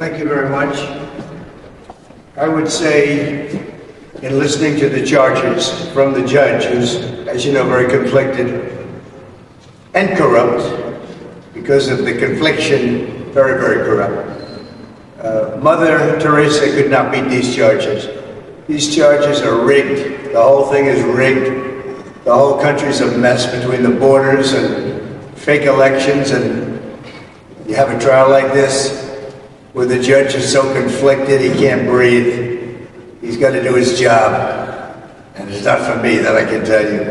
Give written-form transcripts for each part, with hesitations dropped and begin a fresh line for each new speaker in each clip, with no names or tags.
Thank you very much. I would say, in listening to the charges from the judge, who's, as you know, very conflicted and corrupt, because of the confliction, very, very corrupt. Mother Teresa could not beat these charges. These charges are rigged. The whole thing is rigged. The whole country's a mess between the borders and fake elections, and you have a trial like this where the judge is so conflicted he can't breathe. He's got to do his job. And it's not for me, that I can tell you.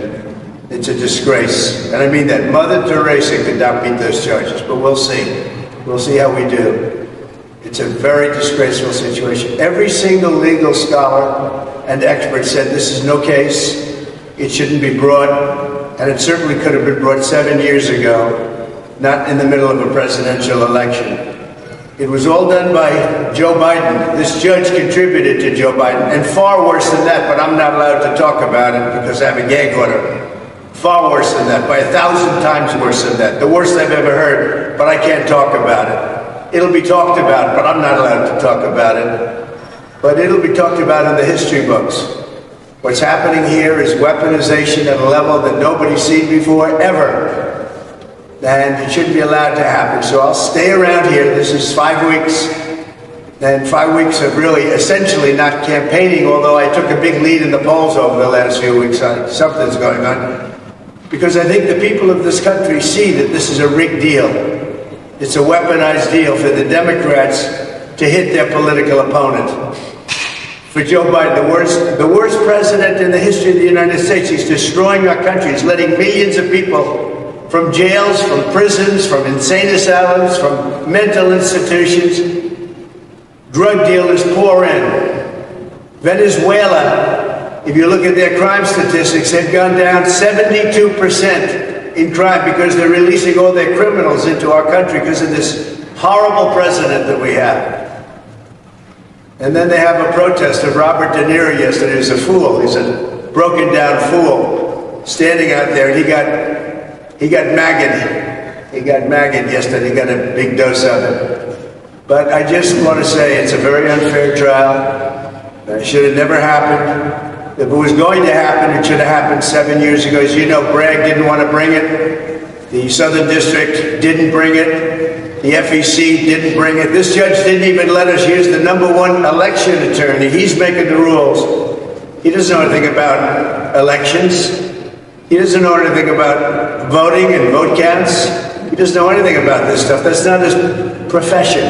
It's a disgrace. And I mean that. Mother Teresa could not beat those charges, but we'll see. We'll see how we do. It's a very disgraceful situation. Every single legal scholar and expert said this is no case. It shouldn't be brought, and it certainly could have been brought 7 years ago, not in the middle of a presidential election. It was all done by Joe Biden. This judge contributed to Joe Biden, and far worse than that, but I'm not allowed to talk about it because I have a gag order. Far worse than that, by 1,000 times worse than that. The worst I've ever heard, but I can't talk about it. It'll be talked about, but I'm not allowed to talk about it. But it'll be talked about in the history books. What's happening here is weaponization at a level that nobody's seen before, ever. And it shouldn't be allowed to happen. So I'll stay around here. This is 5 weeks. And 5 weeks of really essentially not campaigning, although I took a big lead in the polls over the last few weeks. Something's going on. Because I think the people of this country see that this is a rigged deal. It's a weaponized deal for the Democrats to hit their political opponent. For Joe Biden, the worst president in the history of the United States. He's destroying our country. He's letting millions of people from jails, from prisons, from insane asylums, from mental institutions, drug dealers pour in. Venezuela, if you look at their crime statistics, they've gone down 72% in crime because they're releasing all their criminals into our country because of this horrible president that we have. And then they have a protest of Robert De Niro yesterday. He's a fool. He's a broken down fool standing out there. And he got maggot. He got maggot yesterday. He got a big dose of it. But I just want to say it's a very unfair trial. It should have never happened. If it was going to happen, it should have happened 7 years ago. As you know, Bragg didn't want to bring it. The Southern District didn't bring it. The FEC didn't bring it. This judge didn't even let us use the #1 election attorney. He's making the rules. He doesn't know anything about elections. He doesn't know anything about voting and vote counts. He doesn't know anything about this stuff. That's not his profession.